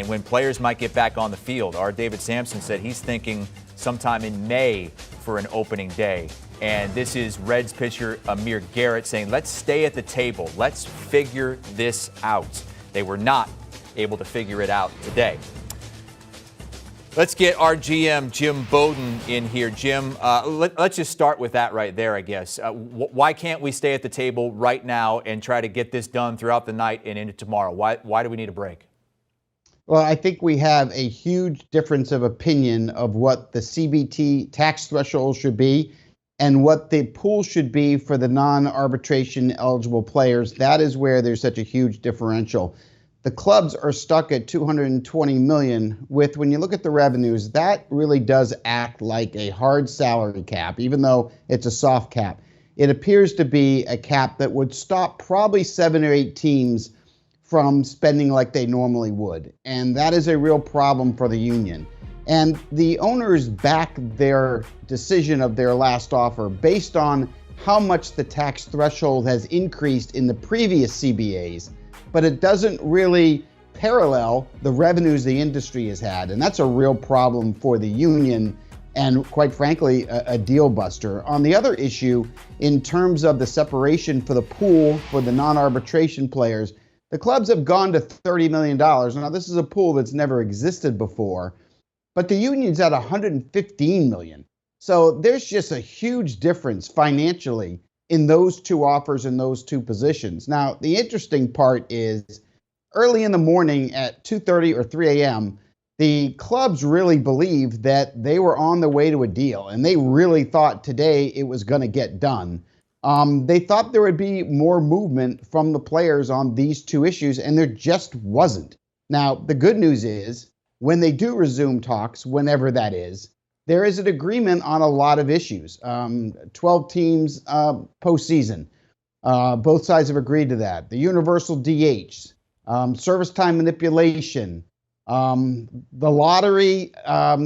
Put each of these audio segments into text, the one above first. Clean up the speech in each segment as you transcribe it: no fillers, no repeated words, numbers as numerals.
and when players might get back on the field. Our David Sampson said he's thinking sometime in May for an opening day. And this is Reds pitcher Amir Garrett saying, let's stay at the table. Let's figure this out. They were not able to figure it out today. Let's get our GM, Jom Bowden, in here. Jim, let's just start with that right there, I guess. Why can't we stay at the table right now and try to get this done throughout the night and into tomorrow? Why do we need a break? Well, I think we have a huge difference of opinion of what the CBT tax threshold should be and what the pool should be for the non-arbitration eligible players. That is where there's such a huge differential. The clubs are stuck at $220 million with, when you look at the revenues, that really does act like a hard salary cap, even though it's a soft cap. It appears to be a cap that would stop probably 7 or 8 teams from spending like they normally would. And that is a real problem for the union. And the owners back their decision of their last offer based on how much the tax threshold has increased in the previous CBAs, but it doesn't really parallel the revenues the industry has had. And that's a real problem for the union and, quite frankly, a deal buster. On the other issue, in terms of the separation for the pool for the non-arbitration players, the clubs have gone to $30 million. Now, this is a pool that's never existed before, but the union's at $115 million. So there's just a huge difference financially in those two offers in those two positions. Now, the interesting part is early in the morning at 2:30 or 3 a.m., the clubs really believed that they were on the way to a deal, and they really thought today it was going to get done. They thought there would be more movement from the players on these two issues, and there just wasn't. Now, the good news is when they do resume talks, whenever that is, there is an agreement on a lot of issues. 12 teams postseason. Both sides have agreed to that. The universal DH, service time manipulation, the lottery.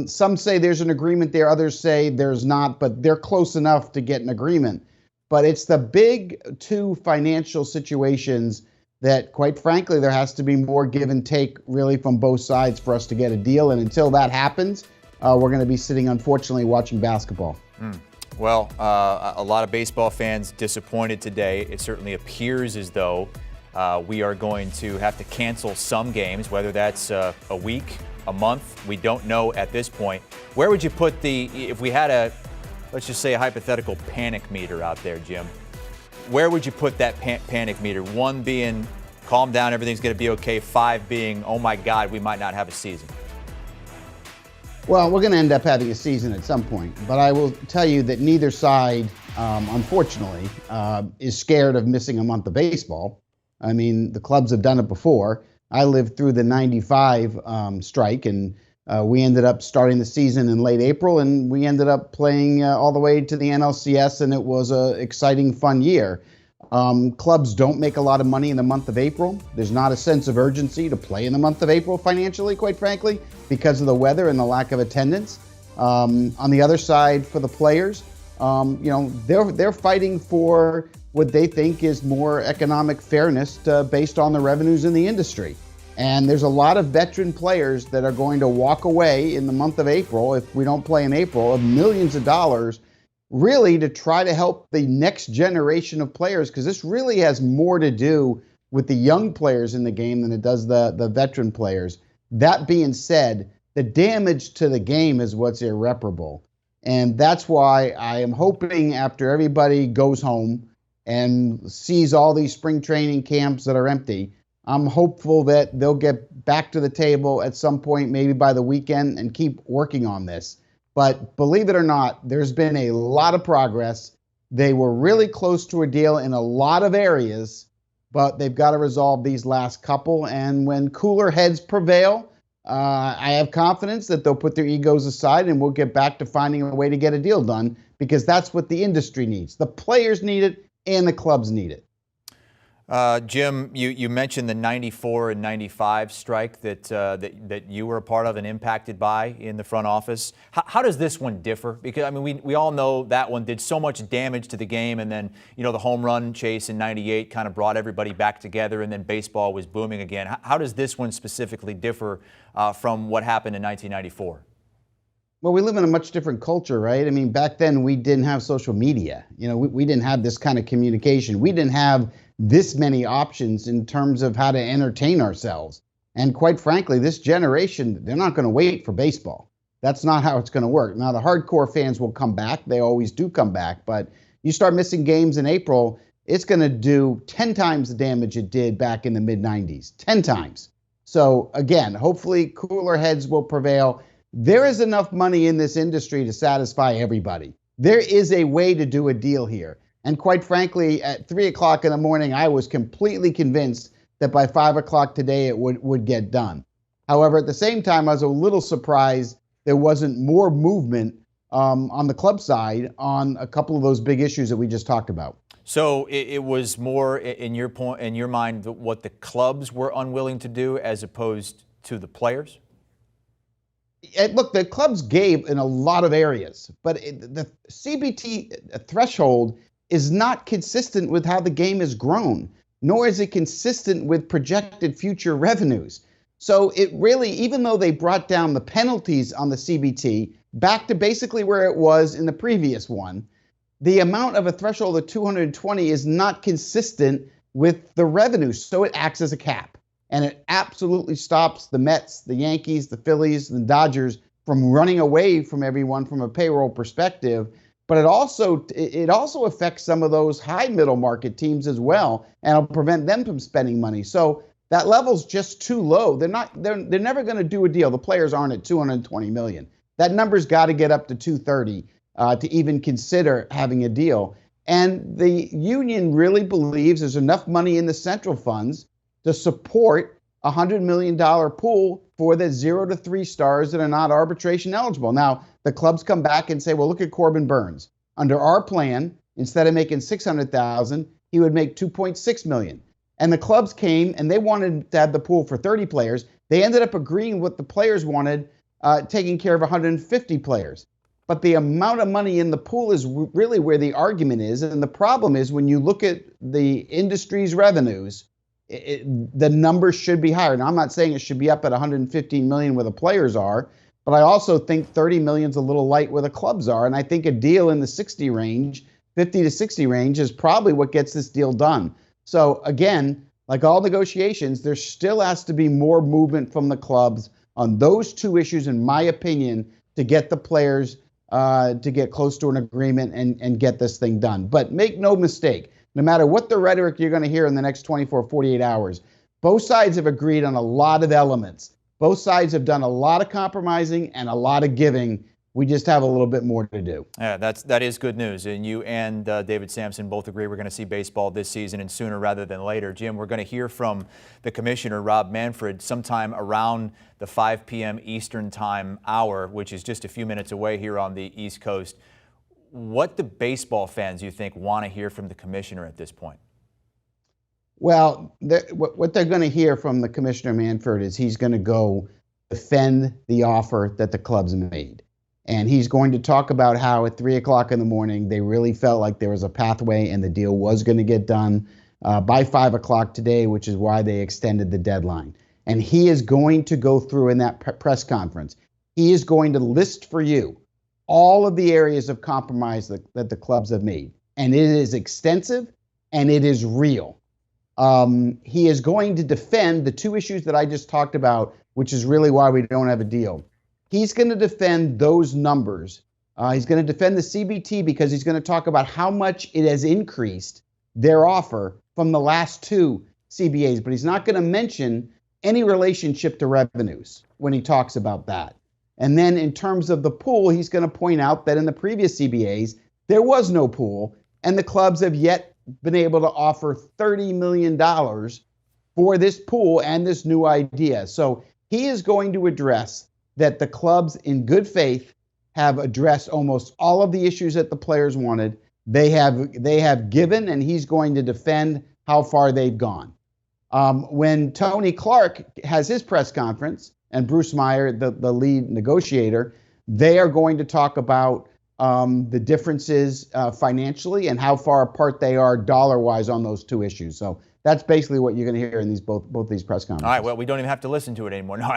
Some say there's an agreement there. Others say there's not, but they're close enough to get an agreement. But it's the big two financial situations that, quite frankly, there has to be more give and take really from both sides for us to get a deal. And until that happens, we're going to be sitting, unfortunately, watching basketball. Well, a lot of baseball fans disappointed today. It certainly appears as though we are going to have to cancel some games, whether that's a week, a month. We don't know at this point. Where would you put if we had let's just say a hypothetical panic meter out there, Jim? Where would you put that panic meter? 1 being calm down, everything's going to be okay. 5 being, oh my God, we might not have a season. Well, we're going to end up having a season at some point, but I will tell you that neither side, unfortunately, is scared of missing a month of baseball. I mean, the clubs have done it before. I lived through the 95 strike, and we ended up starting the season in late April, and we ended up playing all the way to the NLCS, and it was an exciting, fun year. Clubs don't make a lot of money in the month of April. There's not a sense of urgency to play in the month of April financially, quite frankly, because of the weather and the lack of attendance. On the other side, for the players, they're fighting for what they think is more economic fairness based on the revenues in the industry. And there's a lot of veteran players that are going to walk away in the month of April, if we don't play in April, of millions of dollars, really to try to help the next generation of players, because this really has more to do with the young players in the game than it does the veteran players. That being said, the damage to the game is what's irreparable. And that's why I am hoping after everybody goes home and sees all these spring training camps that are empty, I'm hopeful that they'll get back to the table at some point, maybe by the weekend, and keep working on this. But believe it or not, there's been a lot of progress. They were really close to a deal in a lot of areas, but they've got to resolve these last couple. And when cooler heads prevail, I have confidence that they'll put their egos aside and we'll get back to finding a way to get a deal done, because that's what the industry needs. The players need it and the clubs need it. Jim, you mentioned the 94 and 95 strike that you were a part of and impacted by in the front office. How does this one differ? Because, I mean, we all know that one did so much damage to the game, and then, the home run chase in 98 kind of brought everybody back together, and then baseball was booming again. How does this one specifically differ from what happened in 1994? Well, we live in a much different culture, right? I mean, back then we didn't have social media. We didn't have this kind of communication. We didn't have this many options in terms of how to entertain ourselves. And quite frankly, this generation, they're not going to wait for baseball. That's not how it's going to work. Now, the hardcore fans will come back. They always do come back. But you start missing games in April, it's going to do 10 times the damage it did back in the mid-90s. 10 times. So, again, hopefully cooler heads will prevail. There is enough money in this industry to satisfy everybody. There is a way to do a deal here. And quite frankly, at 3 o'clock in the morning, I was completely convinced that by 5 o'clock today it would get done. However, at the same time, I was a little surprised there wasn't more movement on the club side on a couple of those big issues that we just talked about. So it was more, in your mind, what the clubs were unwilling to do as opposed to the players? Look, the clubs gave in a lot of areas, but the CBT threshold is not consistent with how the game has grown, nor is it consistent with projected future revenues. So it really, even though they brought down the penalties on the CBT back to basically where it was in the previous one, the amount of a threshold of 220 is not consistent with the revenues. So it acts as a cap, and it absolutely stops the Mets, the Yankees, the Phillies, the Dodgers from running away from everyone from a payroll perspective. But it also affects some of those high middle market teams as well, and it'll prevent them from spending money. So that level's just too low. They're never going to do a deal. The players aren't at 220 million. That number's got to get up to 230 to even consider having a deal. And the union really believes there's enough money in the central funds to support a $100 million pool for the 0 to 3 stars that are not arbitration eligible. Now, the clubs come back and say, well, look at Corbin Burns. Under our plan, instead of making $600,000, he would make $2.6 million. And the clubs came and they wanted to have the pool for 30 players. They ended up agreeing what the players wanted, taking care of 150 players. But the amount of money in the pool is really where the argument is. And the problem is when you look at the industry's revenues, the numbers should be higher. Now, I'm not saying it should be up at 115 million where the players are, but I also think 30 million is a little light where the clubs are. And I think a deal in the 60 range, 50 to 60 range is probably what gets this deal done. So again, like all negotiations, there still has to be more movement from the clubs on those two issues, in my opinion, to get the players to get close to an agreement and get this thing done. But make no mistake, no matter what the rhetoric you're going to hear in the next 24, 48 hours, both sides have agreed on a lot of elements. Both sides have done a lot of compromising and a lot of giving. We just have a little bit more to do. Yeah, that is good news. And you and David Sampson both agree we're going to see baseball this season and sooner rather than later. Jim, we're going to hear from the commissioner, Rob Manfred, sometime around the 5 p.m. Eastern time hour, which is just a few minutes away here on the East Coast. What do baseball fans, you think, want to hear from the commissioner at this point? Well, what they're going to hear from the Commissioner Manfred is he's going to go defend the offer that the clubs made. And he's going to talk about how at 3 o'clock in the morning, they really felt like there was a pathway and the deal was going to get done by 5 o'clock today, which is why they extended the deadline. And he is going to go through in that press conference. He is going to list for you all of the areas of compromise that the clubs have made. And it is extensive and it is real. He is going to defend the two issues that I just talked about, which is really why we don't have a deal. He's going to defend those numbers. He's going to defend the CBT because he's going to talk about how much it has increased their offer from the last two CBAs. But he's not going to mention any relationship to revenues when he talks about that. And then in terms of the pool, he's going to point out that in the previous CBAs, there was no pool, and the clubs have yet been able to offer $30 million for this pool and this new idea. So he is going to address that the clubs in good faith have addressed almost all of the issues that the players wanted. They have given, and he's going to defend how far they've gone. When Tony Clark has his press conference and Bruce Meyer, the lead negotiator, they are going to talk about the differences financially and how far apart they are dollar-wise on those two issues. So that's basically what you're going to hear in these both these press conferences. All right, well, we don't even have to listen to it anymore. No,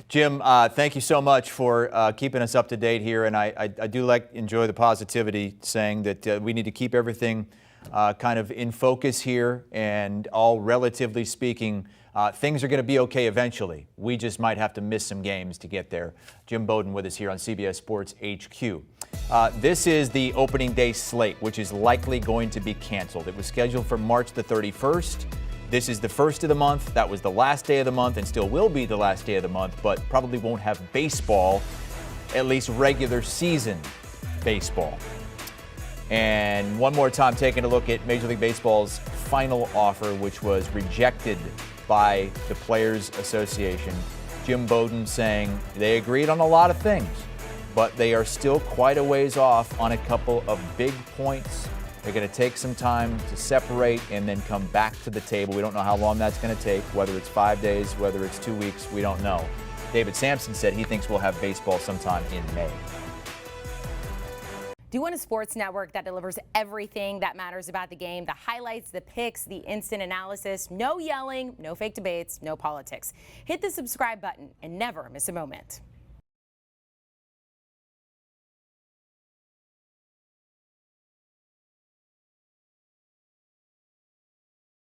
Jim, thank you so much for keeping us up to date here, and I do enjoy the positivity, saying that we need to keep everything kind of in focus here, and all relatively speaking, things are going to be okay eventually. We just might have to miss some games to get there. Jim Bowden with us here on CBS Sports HQ. This is the opening day slate, which is likely going to be canceled. It was scheduled for March the 31st. This is the first of the month. That was the last day of the month and still will be the last day of the month, but probably won't have baseball, at least regular season baseball. And one more time, taking a look at Major League Baseball's final offer, which was rejected by the Players Association. Jim Bowden saying they agreed on a lot of things, but they are still quite a ways off on a couple of big points. They're going to take some time to separate and then come back to the table. We don't know how long that's going to take, whether it's 5 days, whether it's 2 weeks, we don't know. David Sampson said he thinks we'll have baseball sometime in May. Do you want a sports network that delivers everything that matters about the game? The highlights, the picks, the instant analysis, no yelling, no fake debates, no politics. Hit the subscribe button and never miss a moment.